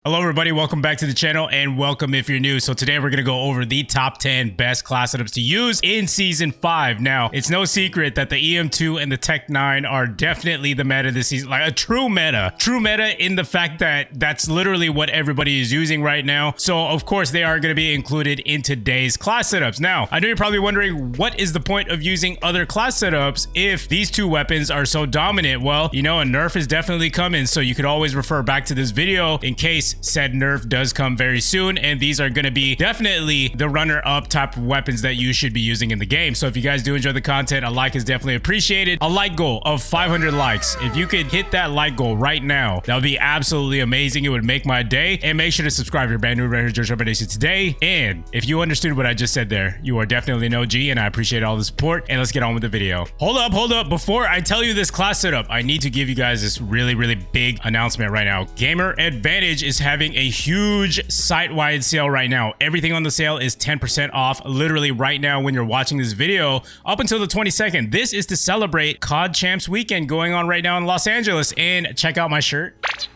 Hello everybody, welcome back to the channel and welcome if you're new. So today we're going to go over the top 10 best class setups to use in Season 5. Now, it's no secret that the EM2 and the Tech-9 are definitely the meta this season, like a true meta. True meta in the fact that that's literally what everybody is using right now. So of course they are going to be included in today's class setups. Now, I know you're probably wondering what is the point of using other class setups if these two weapons are so dominant? Well, you know, a nerf is definitely coming, so you could always refer back to this video in case said nerf does come very soon, and these are going to be definitely the runner-up type of weapons that you should be using in the game. So if you guys do enjoy the content, a like is definitely appreciated. A like goal of 500 likes. If you could hit that like goal right now, that would be absolutely amazing. It would make my day. And make sure to subscribe if you're brand new right here, 𝗧𝗘𝗦𝗢𝗧 today. And if you understood what I just said there, you are definitely an OG, and I appreciate all the support. And let's get on with the video. Hold up. Before I tell you this class setup, I need to give you guys this really big announcement right now. Gamer Advantage is having a huge site-wide sale right now. Everything on the sale is 10% off literally right now when you're watching this video up until the 22nd. This is to celebrate COD Champs weekend going on right now in Los Angeles. And check out my shirt.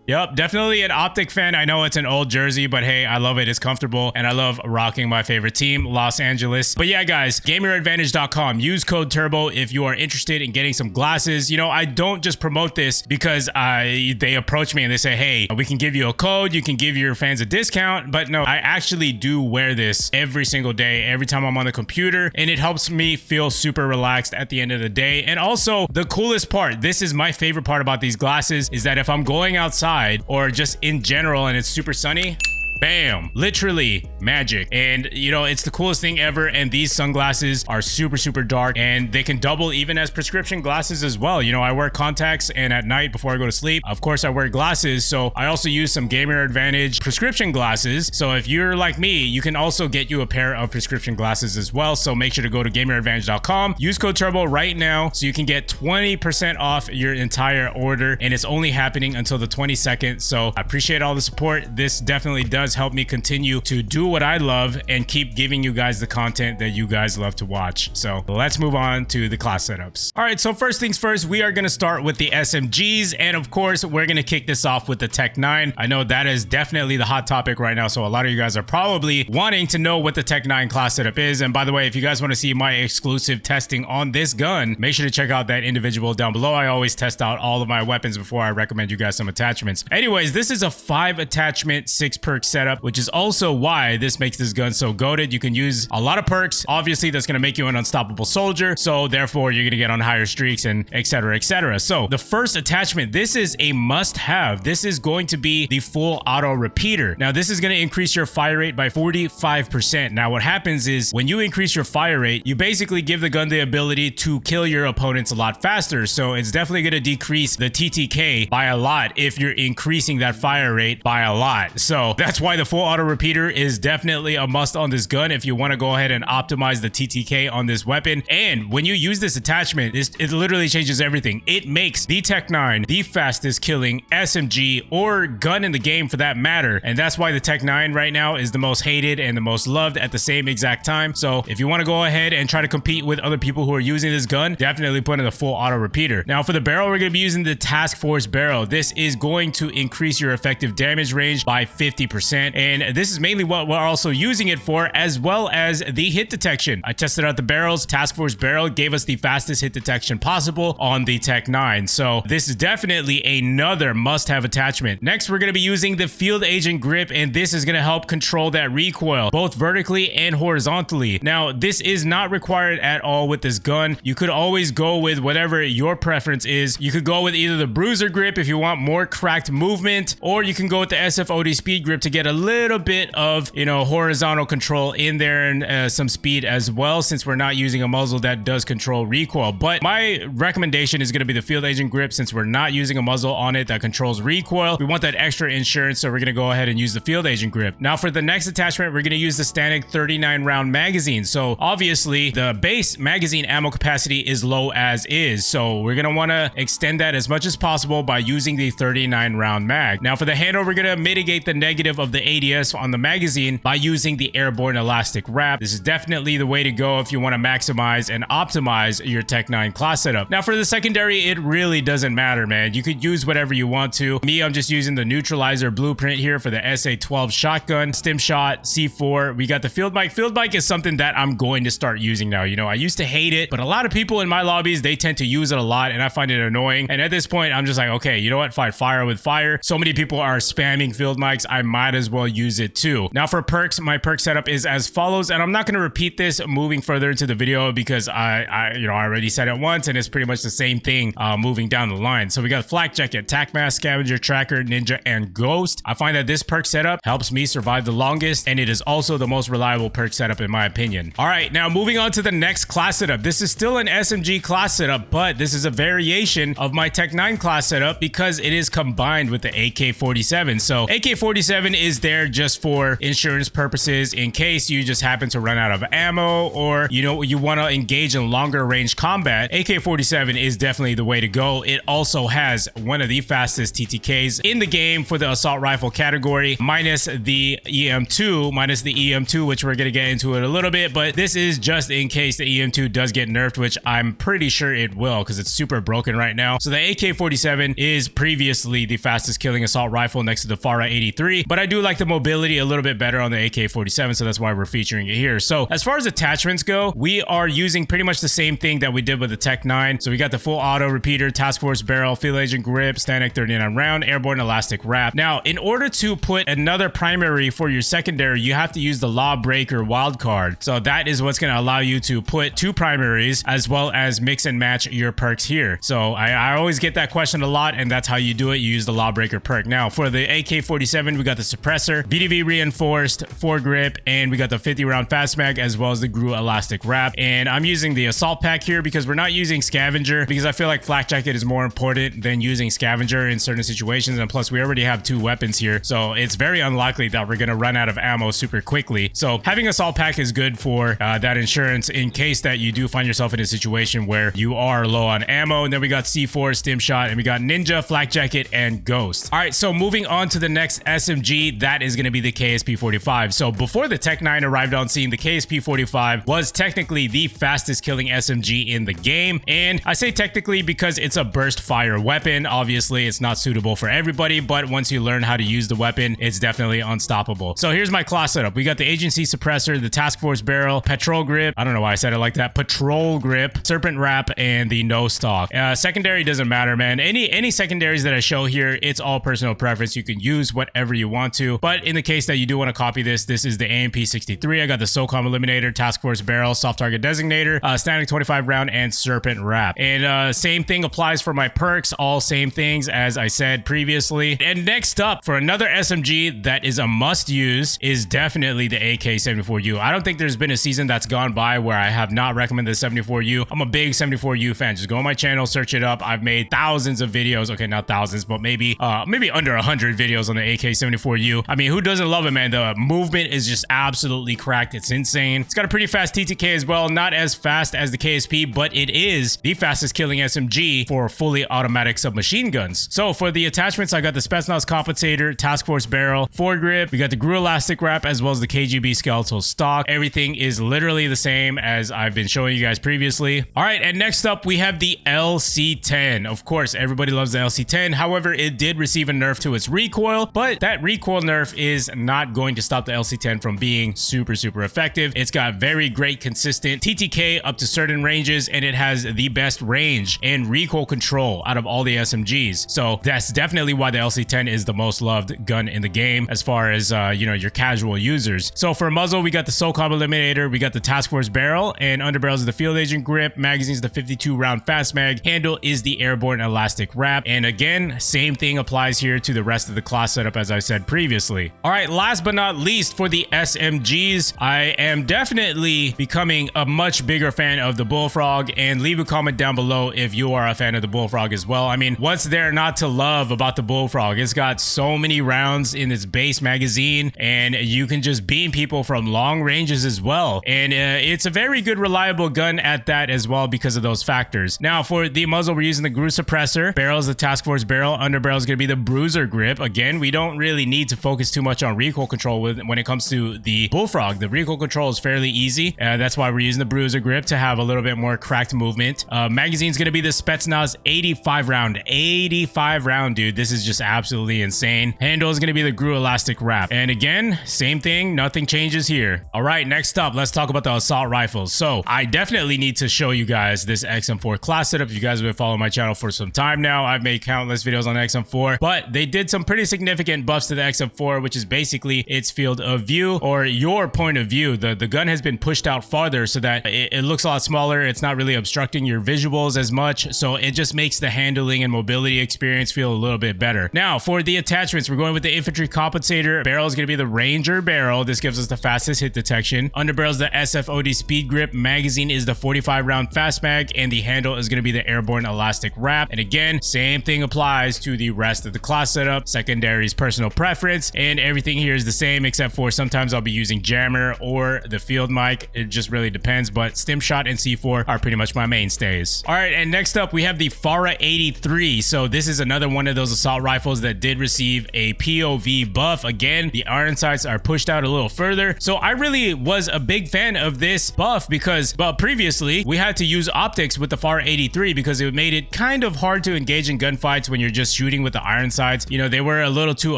Yep, definitely an Optic fan. I know it's an old jersey, but hey, I love it. It's comfortable, and I love rocking my favorite team, Los Angeles. But yeah, guys, gameradvantage.com. Use code TURBO if you are interested in getting some glasses. You know, I don't just promote this because they approach me and they say, hey, we can give you a code, you can give your fans a discount. But no, I actually do wear this every single day, every time I'm on the computer, and it helps me feel super relaxed at the end of the day. And also, the coolest part, this is my favorite part about these glasses, is that if I'm going outside or just in general and it's super sunny, bam, literally magic. And you know, it's the coolest thing ever. And these sunglasses are super dark, and they can double even as prescription glasses as well. You know, I wear contacts, and at night before I go to sleep, of course I wear glasses. So I also use some Gamer Advantage prescription glasses. So if you're like me, you can also get you a pair of prescription glasses as well. So make sure to go to gameradvantage.com, use code TURBO right now so you can get 20% off your entire order, and it's only happening until the 22nd. So I appreciate all the support. This definitely does help me continue to do what I love and keep giving you guys the content that you guys love to watch. So let's move on to the class setups. All right, so first things first, we are going to start with the SMGs, and of course we're going to kick this off with the Tech-9. I know that is definitely the hot topic right now, so a lot of you guys are probably wanting to know what the Tech-9 class setup is. And by the way, if you guys want to see my exclusive testing on this gun, make sure to check out that individual down below. I always test out all of my weapons before I recommend you guys some attachments. Anyways, this is a 5 attachment 6 perk setup, which is also why this makes this gun so goated. You can use a lot of perks. Obviously, that's going to make you an unstoppable soldier, so therefore you're going to get on higher streaks and etc. So the first attachment, this is a must-have. This is going to be the full auto repeater. Now, this is going to increase your fire rate by 45%. Now, what happens is when you increase your fire rate, you basically give the gun the ability to kill your opponents a lot faster. So it's definitely going to decrease the TTK by a lot if you're increasing that fire rate by a lot. So that's why the full auto repeater is definitely a must on this gun if you want to go ahead and optimize the TTK on this weapon. And when you use this attachment, it literally changes everything. It makes the Tech-9 the fastest killing SMG or gun in the game for that matter. And that's why the Tech-9 right now is the most hated and the most loved at the same exact time. So if you want to go ahead and try to compete with other people who are using this gun, definitely put in the full auto repeater. Now for the barrel, we're going to be using the Task Force barrel. This is going to increase your effective damage range by 50%. And this is mainly what we're also using it for, as well as the hit detection. I tested out the barrels. Task Force barrel gave us the fastest hit detection possible on the Tech-9. So this is definitely another must-have attachment. Next, we're going to be using the Field Agent grip, and this is going to help control that recoil, both vertically and horizontally. Now, this is not required at all with this gun. You could always go with whatever your preference is. You could go with either the Bruiser grip if you want more cracked movement, or you can go with the SFOD speed grip to get a little bit of, you know, horizontal control in there and some speed as well, since we're not using a muzzle that does control recoil. But my recommendation is going to be the Field Agent grip, since we're not using a muzzle on it that controls recoil. We want that extra insurance, so we're going to go ahead and use the Field Agent grip. Now for the next attachment, we're going to use the STANAG 39 round magazine. So obviously the base magazine ammo capacity is low as is, so we're going to want to extend that as much as possible by using the 39 round mag. Now for the handle, we're going to mitigate the negative of of the ADS on the magazine by using the airborne elastic wrap. This is definitely the way to go if you want to maximize and optimize your Tech-9 class setup. Now for the secondary, it really doesn't matter, man. You could use whatever you want to. Me, I'm just using the neutralizer blueprint here for the SA-12 shotgun, stim shot, C4. We got the field mic. Field mic is something that I'm going to start using now. You know, I used to hate it, but a lot of people in my lobbies, they tend to use it a lot and I find it annoying. And at this point, I'm just like, okay, you know what? Fight fire with fire. So many people are spamming field mics. I might as well use it too. Now for perks, my perk setup is as follows, and I'm not going to repeat this moving further into the video because I already said it once and it's pretty much the same thing moving down the line. So we got flak jacket, tac mask, scavenger, tracker, ninja, and ghost. I find that this perk setup helps me survive the longest, and it is also the most reliable perk setup in my opinion. All right, now moving on to the next class setup. This is still an SMG class setup, but this is a variation of my Tech-9 class setup because it is combined with the AK-47. So AK-47 is there just for insurance purposes in case you just happen to run out of ammo, or you know, you want to engage in longer range combat. AK-47 is definitely the way to go. It also has one of the fastest TTKs in the game for the assault rifle category, minus the EM2, which we're going to get into it a little bit, but this is just in case the EM2 does get nerfed, which I'm pretty sure it will because it's super broken right now. So the AK-47 is previously the fastest killing assault rifle next to the FARA 83, but I do like the mobility a little bit better on the AK-47, so that's why we're featuring it here. So as far as attachments go, we are using pretty much the same thing that we did with the Tech-9. So we got the full auto repeater, task force barrel, field agent grip, Stanek 39 round, airborne elastic wrap. Now, in order to put another primary for your secondary, you have to use the Lawbreaker wildcard. So that is what's going to allow you to put two primaries as well as mix and match your perks here. So I always get that question a lot, and that's how you do it. You use the Lawbreaker perk. Now for the AK-47, we got the suppressor, VDV reinforced, foregrip, and we got the 50 round fast mag as well as the GRU elastic wrap. And I'm using the assault pack here because we're not using scavenger because I feel like flak jacket is more important than using scavenger in certain situations, and plus we already have two weapons here, so it's very unlikely that we're gonna run out of ammo super quickly. So having assault pack is good for that insurance in case that you do find yourself in a situation where you are low on ammo. And then we got C4, stim shot, and we got ninja, flak jacket, and ghost. All right, so moving on to the next SMG, that is going to be the KSP-45. So before the Tech-9 arrived on scene, the KSP-45 was technically the fastest killing SMG in the game. And I say technically because it's a burst fire weapon. Obviously, it's not suitable for everybody, but once you learn how to use the weapon, it's definitely unstoppable. So here's my class setup. We got the agency suppressor, the task force barrel, patrol grip. I don't know why I said it like that. Patrol grip, serpent wrap, and the no stock. Secondary doesn't matter, man. Any secondaries that I show here, it's all personal preference. You can use whatever you want to, but in the case that you do want to copy this is the AMP-63. I got the SOCOM eliminator, task force barrel, soft target designator, standing 25 round, and serpent wrap. And same thing applies for my perks, all same things as I said previously. And next up, for another SMG that is a must use, is definitely the AK-74U. I don't think there's been a season that's gone by where I have not recommended the 74U. I'm a big 74U fan. Just go on my channel, search it up. I've made thousands of videos. Okay, not thousands, but maybe under 100 videos on the AK-74U. I mean, who doesn't love it, man? The movement is just absolutely cracked. It's insane. It's got a pretty fast TTK as well. Not as fast as the KSP, but it is the fastest killing SMG for fully automatic submachine guns. So for the attachments, I got the Spetsnaz compensator, task force barrel, foregrip. We got the GRU elastic wrap as well as the KGB skeletal stock. Everything is literally the same as I've been showing you guys previously. All right, and next up we have the LC-10. Of course, everybody loves the LC-10. However, it did receive a nerf to its recoil, but that recoil nerf is not going to stop the LC-10 from being super effective. It's got very great consistent TTK up to certain ranges, and it has the best range and recoil control out of all the SMGs. So that's definitely why the LC-10 is the most loved gun in the game as far as your casual users. So for muzzle, we got the SOCOM eliminator, we got the task force barrel, and underbarrels is the field agent grip, magazines the 52 round fast mag, handle is the airborne elastic wrap. And again, same thing applies here to the rest of the class setup as I said previously. All right, last but not least, for the SMGs, I am definitely becoming a much bigger fan of the Bullfrog, and leave a comment down below if you are a fan of the Bullfrog as well. I mean, what's there not to love about the Bullfrog? It's got so many rounds in its base magazine, and you can just beam people from long ranges as well. And it's a very good, reliable gun at that as well because of those factors. Now, for the muzzle, we're using the GRU suppressor. Barrel is the task force barrel. Underbarrel is going to be the bruiser grip. Again, we don't really need to focus too much on recoil control when it comes to the Bullfrog. The recoil control is fairly easy. That's why we're using the Bruiser grip to have a little bit more cracked movement. Magazine's going to be the 𝗧𝗠𝗔𝗠𝗧𝗪 85 round, dude. This is just absolutely insane. Handle is going to be the 𝗧𝗓𝗪𝗡𝗦. And again, same thing, nothing changes here. All right, next up, let's talk about the assault rifles. So I definitely need to show you guys this XM4 class setup. If you guys have been following my channel for some time now, I've made countless videos on the XM4, but they did some pretty significant buffs to the XM4, which is basically its field of view, or your point of view. The gun has been pushed out farther so that it looks a lot smaller. It's not really obstructing your visuals as much, so it just makes the handling and mobility experience feel a little bit better. Now, for the attachments, we're going with the infantry compensator. Barrel is going to be the Ranger barrel. This gives us the fastest hit detection. Underbarrel is the SFOD speed grip. Magazine is the 45 round fast mag, and the handle is going to be the airborne elastic wrap. And again, same thing applies to the rest of the class setup. Secondary is personal preference, and everything here is the same, except for sometimes I'll be using jammer or the field mic. It just really depends, but stim shot and C4 are pretty much my mainstays. All right, and next up we have the 𝗧𝗪83. So this is another one of those assault rifles that did receive a POV buff. Again, the iron sights are pushed out a little further. So I really was a big fan of this buff because, well, previously we had to use optics with the 𝗧𝗪83 because it made it kind of hard to engage in gunfights when you're just shooting with the iron sights. You know, they were a little too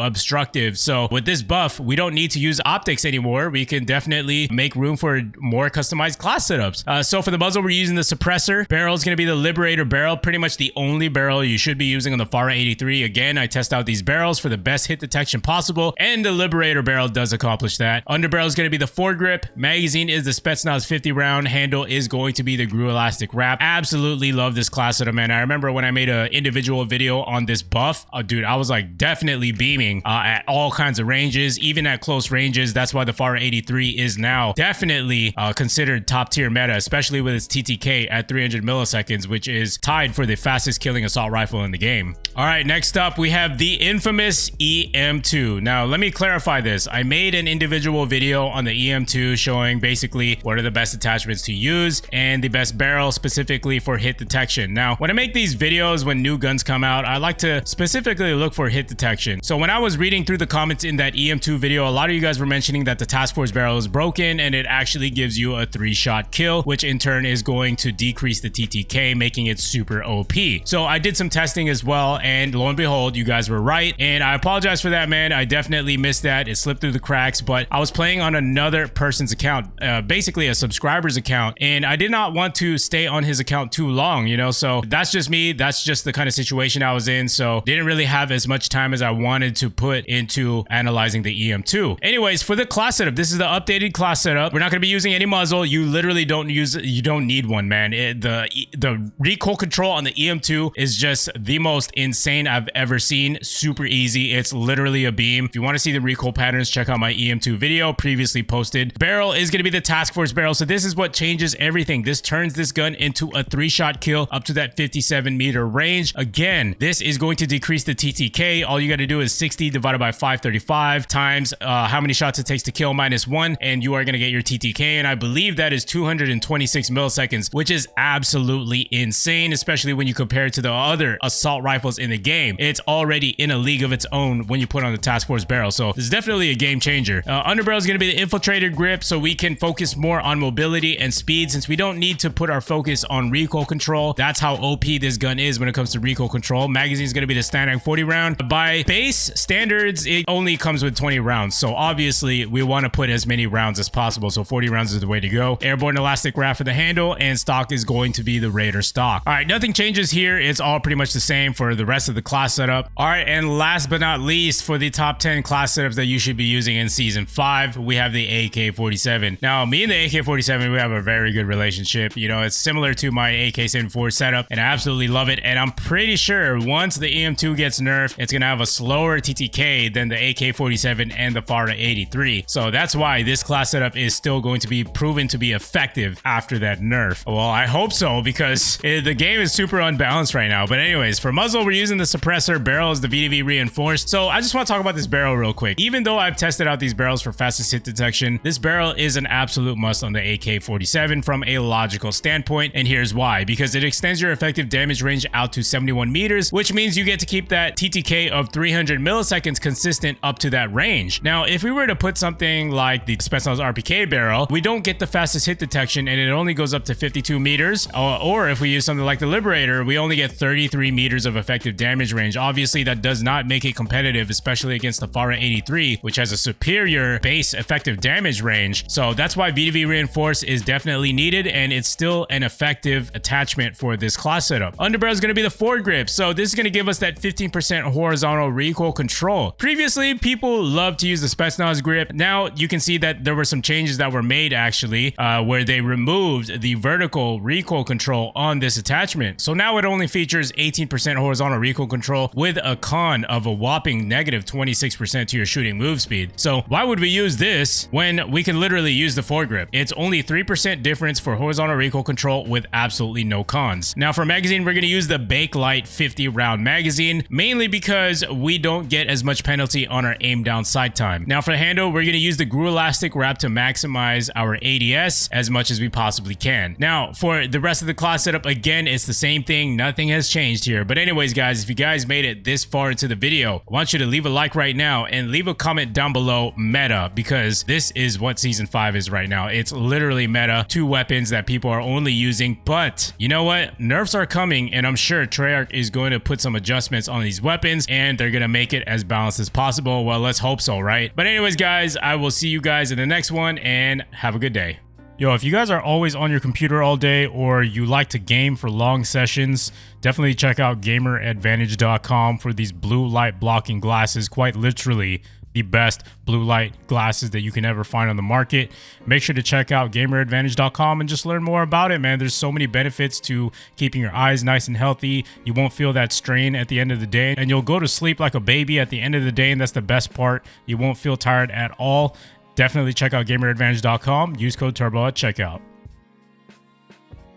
obstructive. So with this buff, we don't need to use optics anymore. We can definitely make room for more customized class setups. So for the muzzle, we're using the suppressor. Barrel is going to be the Liberator barrel, pretty much the only barrel you should be using on the 𝗧𝗪83. Again, I test out these barrels for the best hit detection possible, and the Liberator barrel does accomplish that. Underbarrel is going to be the foregrip. Magazine is the 𝗧𝗠𝗪𝗧𝗪𝗔 50 round. Handle is going to be the 𝗧𝗓𝗪𝗓𝗪𝗓𝗔. Absolutely love this class setup, man. I remember when I made an individual video on this buff, dude, I was like definitely beaming at all kinds of ranges, even at close ranges. That's why the 𝗧𝗪83 is now definitely considered top tier meta, especially with its TTK at 300 milliseconds, which is tied for the fastest killing assault rifle in the game. All right, next up we have the infamous EM2. Now let me clarify this. I made an individual video on the EM2 showing basically what are the best attachments to use and the best barrel specifically for hit detection. Now when I make these videos when new guns come out, I like to specifically look for hit detection. So when I was reading through the comments in that EM2 video, a lot of you guys were mentioning that the task force barrel is broken and it actually gives you a 3-shot kill, which in turn is going to decrease the TTK, making it super OP. So I did some testing as well, and lo and behold, you guys were right, and I apologize for that, man. I definitely missed that. It slipped through the cracks, but I was playing on another person's account, basically a subscriber's account, and I did not want to stay on his account too long, you know, so that's just me. That's just the kind of situation I was in, so didn't really have as much time as I wanted to put into analyzing the EM2. Anyways, for the class setup, this is the updated class setup. We're not going to be using any muzzle. You literally don't need one, man. The recoil control on the EM2 is just the most insane I've ever seen. Super easy. It's literally a beam. If you want to see the recoil patterns, check out my EM2 video previously posted. Barrel is going to be the task force barrel. So this is what changes everything. This turns this gun into a 3-shot kill up to that 57-meter range. Again, this is going to decrease the TTK. All you got to do is 60 divided by 535 times how many shots it takes to kill -1, and you are going to get your TTK. And I believe that is 226 milliseconds, which is absolutely insane, especially when you compare it to the other assault rifles in the game. It's already in a league of its own when you put on the task force barrel. So this is definitely a game changer. Underbarrel is going to be the infiltrator grip, so we can focus more on mobility and speed since we don't need to put our focus on recoil control. That's how OP this gun is when it comes to recoil control. Magazine is going to be the standard 40 round. By base standards, it only comes with 20 rounds. So obviously we want to put as many rounds as possible. So 40 rounds is the way to go. Airborne elastic wrap for the handle, and stock is going to be the Raider stock. All right, nothing changes here. It's all pretty much the same for the rest of the class setup. All right, and last but not least, for the top 10 class setups that you should be using in season 5, we have the AK-47. Now, me and the AK-47, we have a very good relationship. You know, it's similar to my AK-74 setup, and I absolutely love it. And I'm pretty sure once the EM2 gets nerfed, it's gonna have a slower TTK than the AK-47 and the 𝗧𝗪83. So that's why this class setup is still going to be proven to be effective after that nerf. Well, I hope so, because the game is super unbalanced right now. But anyways, for muzzle, we're using the suppressor. Barrel is the VDV reinforced. So I just want to talk about this barrel real quick. Even though I've tested out these barrels for fastest hit detection, this barrel is an absolute must on the AK-47 from a logical standpoint. And here's why. Because it extends your effective damage range out to 71 meters, which means you get to keep that TTK of 300 milliseconds consistent consistent up to that range. Now, if we were to put something like the 𝗧𝗠𝗠 RPK barrel, we don't get the fastest hit detection and it only goes up to 52 meters. Or if we use something like the Liberator, we only get 33 meters of effective damage range. Obviously, that does not make it competitive, especially against the 𝗧𝗏 83, which has a superior base effective damage range. So that's why VDV Reinforce is definitely needed, and it's still an effective attachment for this class setup. Underbarrel is going to be the foregrip. So this is going to give us that 15% horizontal recoil control. Previously, people loved to use the 𝗧𝗠𝗠 grip. Now you can see that there were some changes that were made actually, where they removed the vertical recoil control on this attachment. So now it only features 18% horizontal recoil control with a con of a whopping negative 26% to your shooting move speed. So why would we use this when we can literally use the foregrip? It's only 3% difference for horizontal recoil control with absolutely no cons. Now for magazine, we're going to use the Bakelite 50 round magazine, mainly because we don't get as much penalty on our aim down sight time. Now for the handle, we're going to use the GRU elastic wrap to maximize our ADS as much as we possibly can. Now for the rest of the class setup, again, it's the same thing. Nothing has changed here. But anyways, guys, if you guys made it this far into the video, I want you to leave a like right now and leave a comment down below meta, because this is what season 5 is right now. It's literally meta. 2 weapons that people are only using. But you know what? Nerfs are coming, and I'm sure Treyarch is going to put some adjustments on these weapons, and they're going to make it as balanced as possible. Well, let's hope so, right? But anyways, guys, I will see you guys in the next one, and have a good day. Yo, if you guys are always on your computer all day, or you like to game for long sessions, definitely check out GamerAdvantage.com for these blue light blocking glasses. Quite literally the best blue light glasses that you can ever find on the market. Make sure to check out GamerAdvantage.com and just learn more about it, man. There's so many benefits to keeping your eyes nice and healthy. You won't feel that strain at the end of the day, and you'll go to sleep like a baby at the end of the day, and that's the best part. You won't feel tired at all. Definitely check out GamerAdvantage.com. Use code TURBO at checkout.